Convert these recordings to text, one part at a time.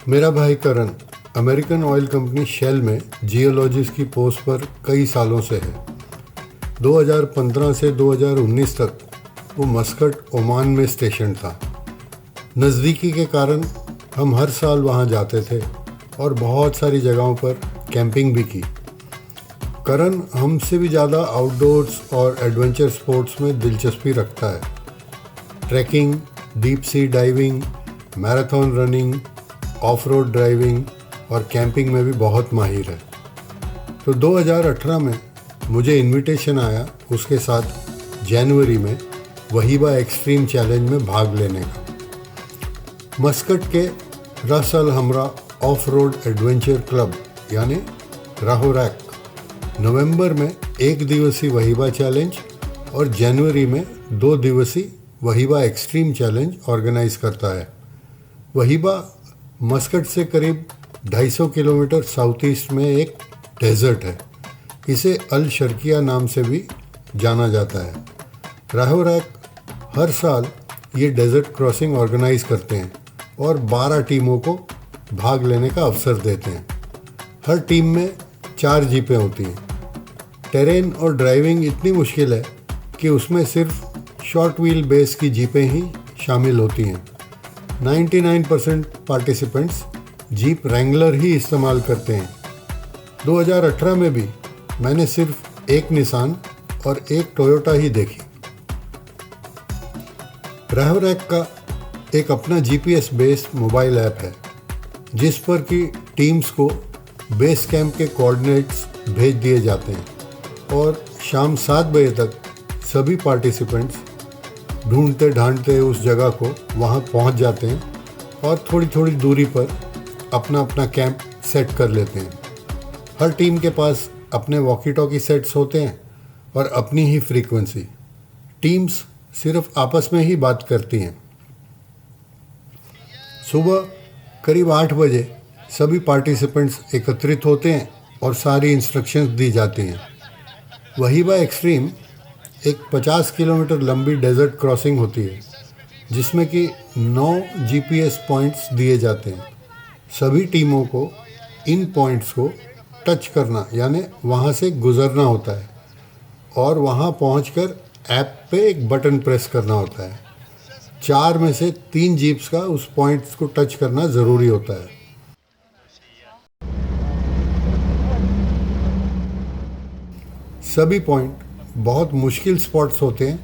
मेरा भाई करण American oil company shell में जियोलॉजिस्ट की पोस्ट पर कई सालों से है। 2015 से 2019 तक वो मस्कट ओमान में स्टेशन था। नज़दीकी के कारण हम हर साल वहाँ जाते थे और बहुत सारी जगहों पर कैंपिंग भी की। करण हमसे भी ज़्यादा आउटडोर्स और एडवेंचर स्पोर्ट्स में दिलचस्पी रखता है। Trekking, deep sea diving, marathon running, off road driving और कैंपिंग में भी बहुत माहिर है। तो 2018 में मुझे इनविटेशन आया उसके साथ जनवरी में वहीबा एक्सट्रीम चैलेंज में भाग लेने का। मस्कट के रस अल हमरा ऑफ रोड एडवेंचर क्लब यानी राहोरैक नवंबर में 1 दिवसीय वहीबा चैलेंज और जनवरी में 2 दिवसीय वहीबा एक्सट्रीम चैलेंज ऑर्गेनाइज करता है। वहीबा मस्कट से करीब 250 किलोमीटर साउथ ईस्ट में एक डेजर्ट है। इसे अल शर्किया नाम से भी जाना जाता है। राहोरैक हर साल ये डेजर्ट क्रॉसिंग ऑर्गेनाइज करते हैं और 12 टीमों को भाग लेने का अवसर देते हैं। हर टीम में 4 जीपें होती हैं। टेरेन और ड्राइविंग इतनी मुश्किल है कि उसमें सिर्फ शॉर्ट व्हील बेस की जीपें ही शामिल होती हैं। 99% पार्टिसिपेंट्स जीप रैंगलर ही इस्तेमाल करते हैं। 2018 में भी मैंने सिर्फ एक निसान और एक टोयोटा ही देखी। राहोरैक का एक अपना जीपीएस बेस्ड मोबाइल ऐप है जिस पर कि टीम्स को बेस कैंप के कोऑर्डिनेट्स भेज दिए जाते हैं और शाम 7 बजे तक सभी पार्टिसिपेंट्स ढूंढते ढांढते उस जगह को वहां पहुंच जाते हैं और थोड़ी थोड़ी दूरी पर अपना अपना कैंप सेट कर लेते हैं। हर टीम के पास अपने वॉकी टॉकी सेट्स होते हैं और अपनी ही फ्रीक्वेंसी। टीम्स सिर्फ आपस में ही बात करती हैं। सुबह करीब 8 बजे सभी पार्टिसिपेंट्स एकत्रित होते हैं और सारी इंस्ट्रक्शंस दी जाती हैं। वहीबा एक्सट्रीम एक 50 किलोमीटर लंबी डेजर्ट क्रॉसिंग होती है जिसमें कि 9 जीपीएस पॉइंट्स दिए जाते हैं। सभी टीमों को इन पॉइंट्स को टच करना यानी वहाँ से गुजरना होता है और वहाँ पहुँचकर ऐप पे एक बटन प्रेस करना होता है। 4 में से 3 जीप्स का उस पॉइंट्स को टच करना ज़रूरी होता है। सभी पॉइंट बहुत मुश्किल स्पॉट्स होते हैं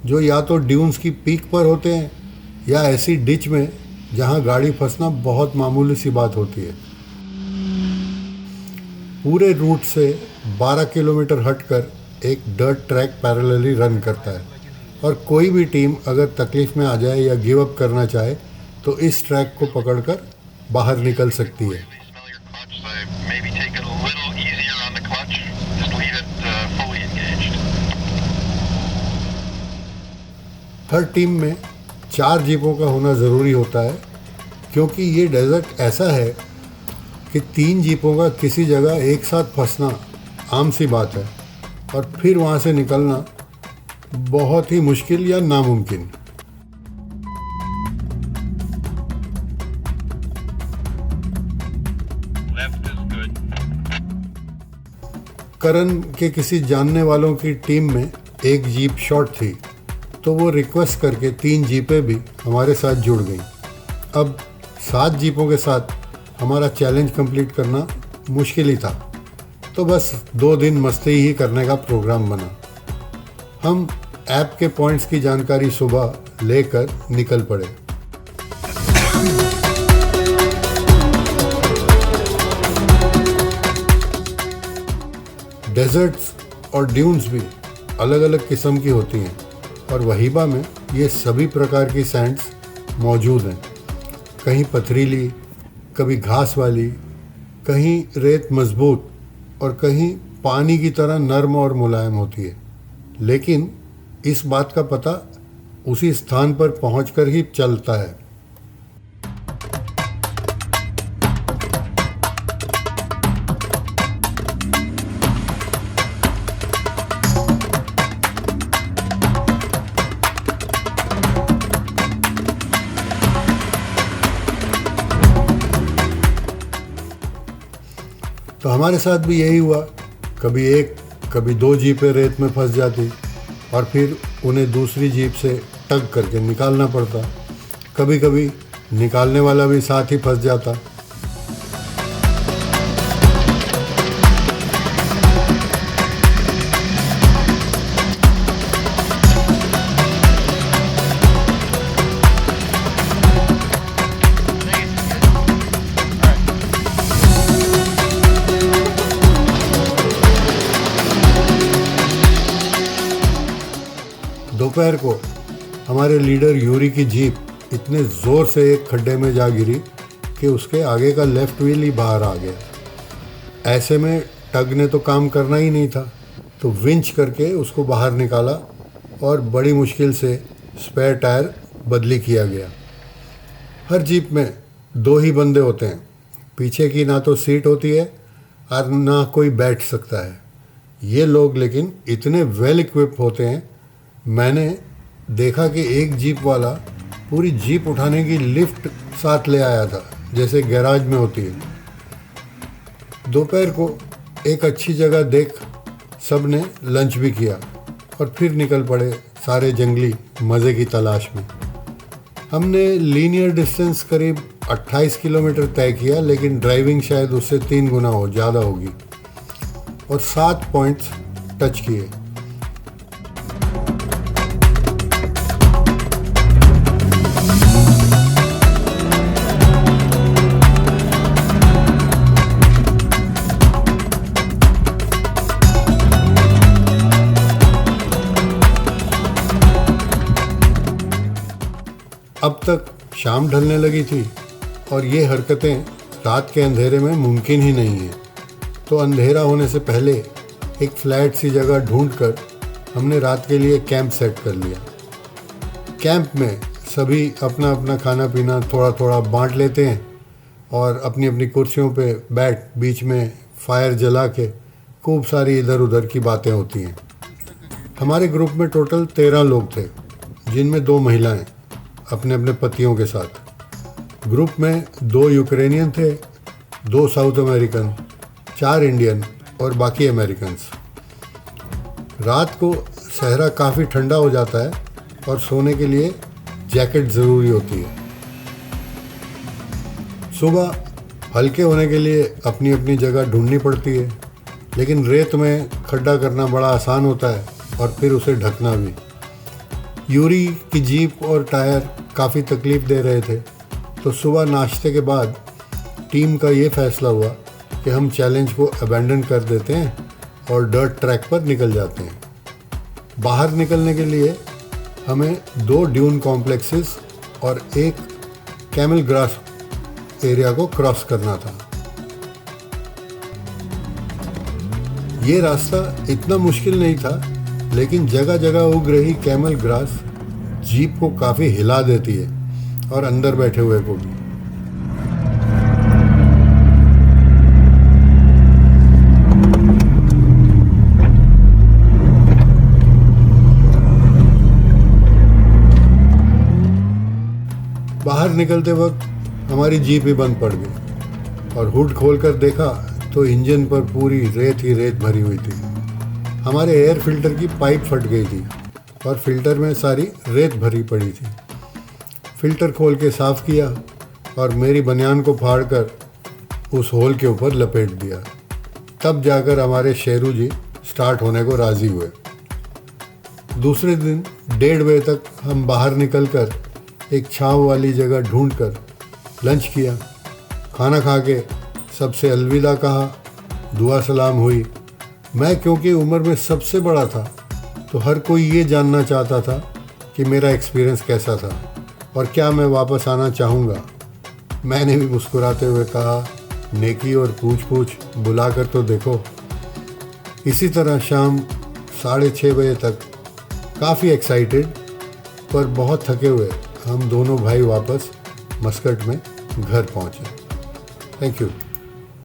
जो या तो ड्यून्स की पीक पर होते हैं या ऐसी डिच में जहां गाड़ी फंसना बहुत मामूली सी बात होती है। पूरे रूट से 12 किलोमीटर हटकर एक डर्ट ट्रैक पैरेलली रन करता है और कोई भी टीम अगर तकलीफ में आ जाए या गिव अप करना चाहे तो इस ट्रैक को पकड़कर बाहर निकल सकती है। हर टीम में 4 जीपों का होना ज़रूरी होता है क्योंकि ये डेजर्ट ऐसा है कि 3 जीपों का किसी जगह एक साथ फंसना आम सी बात है और फिर वहाँ से निकलना बहुत ही मुश्किल या नामुमकिन। करण के किसी जानने वालों की टीम में एक जीप शॉर्ट थी तो वो रिक्वेस्ट करके 3 जीपें भी हमारे साथ जुड़ गई। अब 7 जीपों के साथ हमारा चैलेंज कंप्लीट करना मुश्किल ही था तो बस 2 दिन मस्ती ही करने का प्रोग्राम बना। हम ऐप के पॉइंट्स की जानकारी सुबह लेकर निकल पड़े। डेजर्ट्स और ड्यून्स भी अलग अलग किस्म की होती हैं और वहीबा में ये सभी प्रकार की सैंड्स मौजूद हैं। कहीं पथरीली, कभी घास वाली, कहीं रेत मजबूत और कहीं पानी की तरह नर्म और मुलायम होती है। लेकिन इस बात का पता उसी स्थान पर पहुंचकर ही चलता है। हमारे साथ भी यही हुआ, कभी एक कभी दो जीपें रेत में फंस जाती और फिर उन्हें दूसरी जीप से टग करके निकालना पड़ता। कभी कभी निकालने वाला भी साथ ही फंस जाता। दोपहर को हमारे लीडर यूरी की जीप इतने ज़ोर से एक खड्डे में जा गिरी कि उसके आगे का लेफ्ट व्हील ही बाहर आ गया। ऐसे में टग ने तो काम करना ही नहीं था, तो विंच करके उसको बाहर निकाला और बड़ी मुश्किल से स्पेयर टायर बदली किया गया। हर जीप में दो ही बंदे होते हैं, पीछे की ना तो सीट होती है और ना कोई बैठ सकता है। ये लोग लेकिन इतने वेल इक्विप होते हैं। मैंने देखा कि एक जीप वाला पूरी जीप उठाने की लिफ्ट साथ ले आया था, जैसे गैराज में होती है। दोपहर को एक अच्छी जगह देख सब ने लंच भी किया और फिर निकल पड़े सारे जंगली मज़े की तलाश में। हमने लीनियर डिस्टेंस करीब 28 किलोमीटर तय किया, लेकिन ड्राइविंग शायद उससे 3 गुना ज़्यादा होगी और 7 पॉइंट्स टच किए। अब तक शाम ढलने लगी थी और ये हरकतें रात के अंधेरे में मुमकिन ही नहीं है, तो अंधेरा होने से पहले एक फ्लैट सी जगह ढूंढकर हमने रात के लिए कैंप सेट कर लिया। कैंप में सभी अपना अपना खाना पीना थोड़ा थोड़ा बांट लेते हैं और अपनी अपनी कुर्सियों पे बैठ बीच में फायर जला के खूब सारी इधर उधर की बातें होती हैं। हमारे ग्रुप में टोटल 13 लोग थे, जिनमें 2 महिलाएं अपने अपने पतियों के साथ। ग्रुप में 2 यूक्रेनियन थे, 2 साउथ अमेरिकन, 4 इंडियन और बाकी अमेरिकन्स। रात को सहरा काफ़ी ठंडा हो जाता है और सोने के लिए जैकेट ज़रूरी होती है। सुबह हल्के होने के लिए अपनी अपनी जगह ढूंढनी पड़ती है, लेकिन रेत में खड्डा करना बड़ा आसान होता है और फिर उसे ढकना भी। यूरी की जीप और टायर काफ़ी तकलीफ़ दे रहे थे, तो सुबह नाश्ते के बाद टीम का ये फैसला हुआ कि हम चैलेंज को अबैंडन कर देते हैं और डर्ट ट्रैक पर निकल जाते हैं। बाहर निकलने के लिए हमें 2 ड्यून कॉम्प्लेक्सेस और एक कैमल ग्रास एरिया को क्रॉस करना था। ये रास्ता इतना मुश्किल नहीं था, लेकिन जगह जगह उग रही कैमल ग्रास जीप को काफ़ी हिला देती है और अंदर बैठे हुए को भी। बाहर निकलते वक्त हमारी जीप ही बंद पड़ गई और हुड खोलकर देखा तो इंजन पर पूरी रेत ही रेत भरी हुई थी। हमारे एयर फिल्टर की पाइप फट गई थी और फिल्टर में सारी रेत भरी पड़ी थी। फिल्टर खोल के साफ़ किया और मेरी बनियान को फाड़कर उस होल के ऊपर लपेट दिया। तब जाकर हमारे शेरू जी स्टार्ट होने को राज़ी हुए। दूसरे दिन 1:30 बजे तक हम बाहर निकलकर एक छाँव वाली जगह ढूंढकर लंच किया। खाना खा के सबसे अलविदा कहा, दुआ सलाम हुई। मैं क्योंकि उम्र में सबसे बड़ा था, तो हर कोई ये जानना चाहता था कि मेरा एक्सपीरियंस कैसा था और क्या मैं वापस आना चाहूँगा। मैंने भी मुस्कुराते हुए कहा, नेकी और पूछ बुला कर तो देखो। इसी तरह शाम 6:30 बजे तक काफ़ी एक्साइटेड पर बहुत थके हुए हम दोनों भाई वापस मस्कट में घर पहुँचे। Thank you.